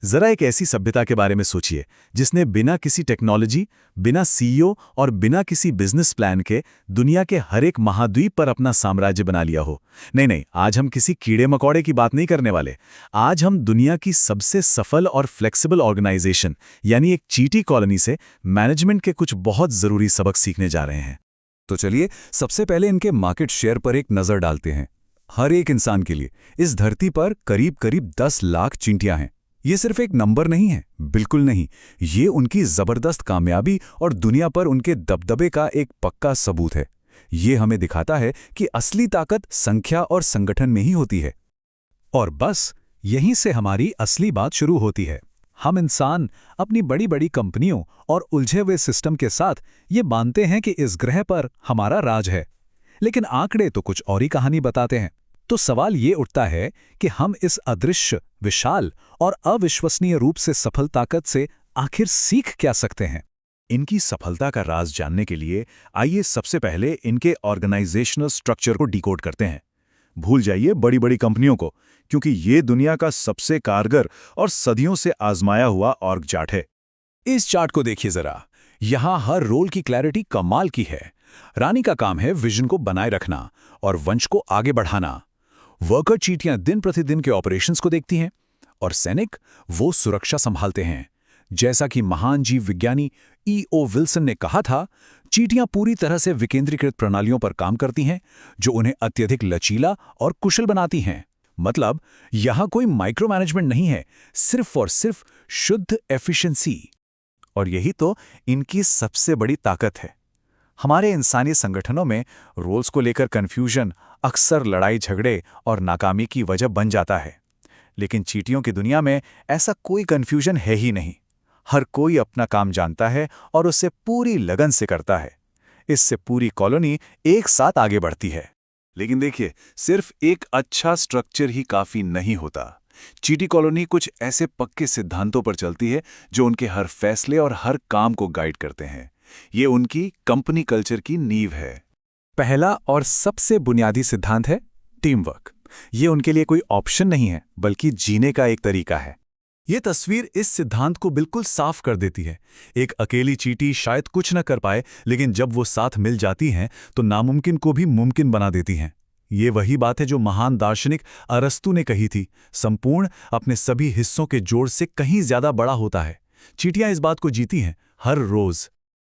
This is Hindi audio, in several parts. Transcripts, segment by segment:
जरा एक ऐसी सभ्यता के बारे में सोचिए जिसने बिना किसी टेक्नोलॉजी, बिना सीईओ और बिना किसी बिजनेस प्लान के दुनिया के हर एक महाद्वीप पर अपना साम्राज्य बना लिया हो। नहीं नहीं, आज हम किसी कीड़े मकोड़े की बात नहीं करने वाले। आज हम दुनिया की सबसे सफल और फ्लेक्सिबल ऑर्गेनाइजेशन यानी एक चींटी कॉलोनी से मैनेजमेंट के कुछ बहुत जरूरी सबक सीखने जा रहे हैं। तो चलिए सबसे पहले इनके मार्केट शेयर पर एक नज़र डालते हैं। हर एक इंसान के लिए इस धरती पर करीब करीब 10 लाख चींटियां हैं। ये सिर्फ एक नंबर नहीं है, बिल्कुल नहीं। ये उनकी जबरदस्त कामयाबी और दुनिया पर उनके दबदबे का एक पक्का सबूत है। ये हमें दिखाता है कि असली ताकत संख्या और संगठन में ही होती है। और बस यहीं से हमारी असली बात शुरू होती है। हम इंसान अपनी बड़ी बड़ी कंपनियों और उलझे हुए सिस्टम के साथ ये मानते हैं कि इस ग्रह पर हमारा राज है, लेकिन आंकड़े तो कुछ और ही कहानी बताते हैं। तो सवाल ये उठता है कि हम इस अदृश्य, विशाल और अविश्वसनीय रूप से सफल ताकत से आखिर सीख क्या सकते हैं। इनकी सफलता का राज जानने के लिए आइए सबसे पहले इनके ऑर्गेनाइजेशनल स्ट्रक्चर को डिकोड करते हैं। भूल जाइए बड़ी बड़ी कंपनियों को, क्योंकि ये दुनिया का सबसे कारगर और सदियों से आजमाया हुआ ऑर्ग चार्ट है। इस चार्ट को देखिए जरा। यहां हर रोल की क्लैरिटी कमाल की है। रानी का काम है विजन को बनाए रखना और वंश को आगे बढ़ाना। वर्कर चींटियां दिन प्रतिदिन के ऑपरेशंस को देखती हैं और सैनिक वो सुरक्षा संभालते हैं। जैसा कि महान जीव विज्ञानी E.O. विल्सन ने कहा था, चींटियां पूरी तरह से विकेंद्रीकृत प्रणालियों पर काम करती हैं जो उन्हें अत्यधिक लचीला और कुशल बनाती हैं। मतलब यहां कोई माइक्रो मैनेजमेंट नहीं है, सिर्फ और सिर्फ शुद्ध एफिशिएंसी। और यही तो इनकी सबसे बड़ी ताकत है। हमारे इंसानी संगठनों में रोल्स को लेकर कन्फ्यूजन अक्सर लड़ाई झगड़े और नाकामी की वजह बन जाता है, लेकिन चींटियों की दुनिया में ऐसा कोई कन्फ्यूजन है ही नहीं। हर कोई अपना काम जानता है और उसे पूरी लगन से करता है। इससे पूरी कॉलोनी एक साथ आगे बढ़ती है। लेकिन देखिए, सिर्फ एक अच्छा स्ट्रक्चर ही काफी नहीं होता। चींटी कॉलोनी कुछ ऐसे पक्के सिद्धांतों पर चलती है जो उनके हर फैसले और हर काम को गाइड करते हैं। ये उनकी कंपनी कल्चर की नींव है। पहला और सबसे बुनियादी सिद्धांत है टीम वर्क। ये उनके लिए कोई ऑप्शन नहीं है, बल्कि जीने का एक तरीका है। ये तस्वीर इस सिद्धांत को बिल्कुल साफ कर देती है। एक अकेली चींटी शायद कुछ न कर पाए, लेकिन जब वो साथ मिल जाती हैं तो नामुमकिन को भी मुमकिन बना देती हैं। ये वही बात है जो महान दार्शनिक अरस्तू ने कही थी, संपूर्ण अपने सभी हिस्सों के जोड़ से कहीं ज्यादा बड़ा होता है। चींटियां इस बात को जीती हैं हर रोज।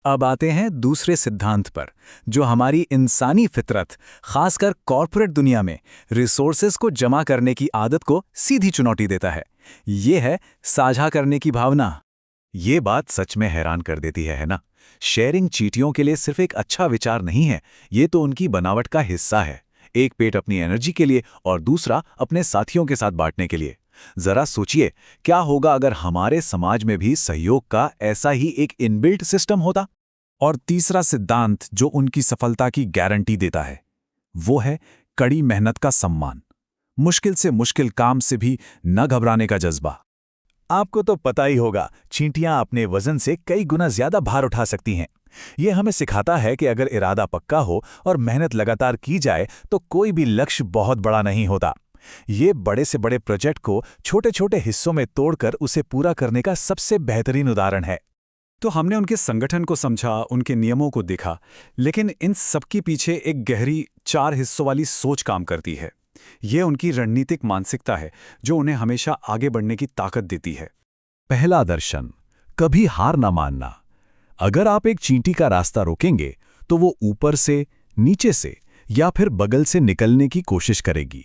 अब आते हैं दूसरे सिद्धांत पर, जो हमारी इंसानी फितरत, खासकर कॉर्पोरेट दुनिया में रिसोर्सेज को जमा करने की आदत को सीधी चुनौती देता है। ये है साझा करने की भावना। ये बात सच में हैरान कर देती है ना? शेयरिंग चींटियों के लिए सिर्फ एक अच्छा विचार नहीं है, ये तो उनकी बनावट का हिस्सा है। एक पेट अपनी एनर्जी के लिए और दूसरा अपने साथियों के साथ बांटने के लिए। जरा सोचिए, क्या होगा अगर हमारे समाज में भी सहयोग का ऐसा ही एक इनबिल्ट सिस्टम होता। और तीसरा सिद्धांत जो उनकी सफलता की गारंटी देता है, वो है कड़ी मेहनत का सम्मान। मुश्किल से मुश्किल काम से भी न घबराने का जज्बा। आपको तो पता ही होगा, चींटियां अपने वजन से कई गुना ज्यादा भार उठा सकती हैं। ये हमें सिखाता है कि अगर इरादा पक्का हो और मेहनत लगातार की जाए तो कोई भी लक्ष्य बहुत बड़ा नहीं होता। ये बड़े से बड़े प्रोजेक्ट को छोटे छोटे हिस्सों में तोड़कर उसे पूरा करने का सबसे बेहतरीन उदाहरण है। तो हमने उनके संगठन को समझा, उनके नियमों को देखा, लेकिन इन सबके पीछे एक गहरी 4 हिस्सों वाली सोच काम करती है। ये उनकी रणनीतिक मानसिकता है जो उन्हें हमेशा आगे बढ़ने की ताकत देती है। पहला दर्शन, कभी हार ना मानना। अगर आप एक चींटी का रास्ता रोकेंगे तो वो ऊपर से, नीचे से या फिर बगल से निकलने की कोशिश करेगी।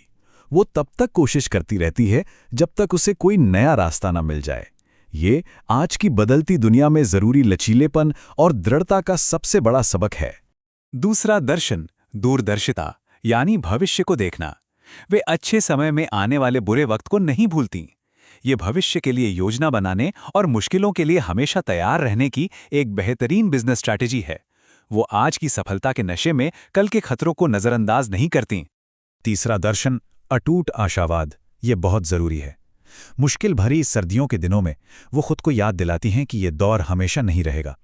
वो तब तक कोशिश करती रहती है जब तक उसे कोई नया रास्ता ना मिल जाए। ये आज की बदलती दुनिया में जरूरी लचीलेपन और दृढ़ता का सबसे बड़ा सबक है। दूसरा दर्शन, दूरदर्शिता यानी भविष्य को देखना। वे अच्छे समय में आने वाले बुरे वक्त को नहीं भूलती। ये भविष्य के लिए योजना बनाने और मुश्किलों के लिए हमेशा तैयार रहने की एक बेहतरीन बिजनेस स्ट्रैटेजी है। वो आज की सफलता के नशे में कल के खतरों को नजरअंदाज नहीं करती। तीसरा दर्शन, अटूट आशावाद। ये बहुत जरूरी है। मुश्किल भरी सर्दियों के दिनों में वो खुद को याद दिलाती हैं कि ये दौर हमेशा नहीं रहेगा।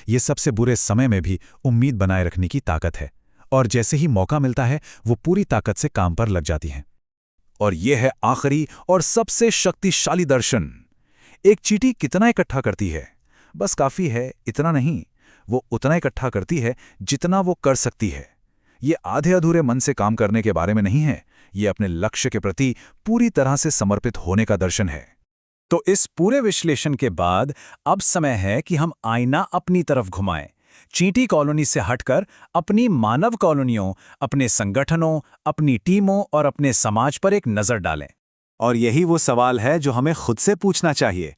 ये सबसे बुरे समय में भी उम्मीद बनाए रखने की ताकत है, और जैसे ही मौका मिलता है वो पूरी ताकत से काम पर लग जाती हैं। और ये है आखिरी और सबसे शक्तिशाली दर्शन। एक चींटी कितना इकट्ठा करती है? बस काफी है, इतना नहीं। वो उतना इकट्ठा करती है जितना वो कर सकती है। ये आधे अधूरे मन से काम करने के बारे में नहीं है, ये अपने लक्ष्य के प्रति पूरी तरह से समर्पित होने का दर्शन है। तो इस पूरे विश्लेषण के बाद अब समय है कि हम आईना अपनी तरफ घुमाएं। चींटी कॉलोनी से हटकर अपनी मानव कॉलोनियों, अपने संगठनों, अपनी टीमों और अपने समाज पर एक नज़र डालें। और यही वो सवाल है जो हमें खुद से पूछना चाहिए।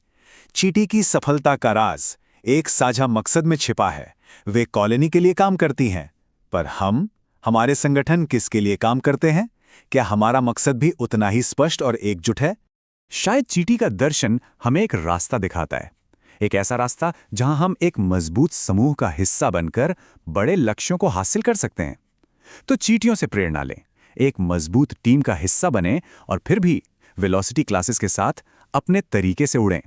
चींटी की सफलता का राज एक साझा मकसद में छिपा है। वे कॉलोनी के लिए काम करती हैं, पर हमारे संगठन किसके लिए काम करते हैं? क्या हमारा मकसद भी उतना ही स्पष्ट और एकजुट है? शायद चींटी का दर्शन हमें एक रास्ता दिखाता है, एक ऐसा रास्ता जहां हम एक मजबूत समूह का हिस्सा बनकर बड़े लक्ष्यों को हासिल कर सकते हैं। तो चींटियों से प्रेरणा लें, एक मजबूत टीम का हिस्सा बनें और फिर भी वेलोसिटी क्लासेस के साथ अपने तरीके से उड़ें।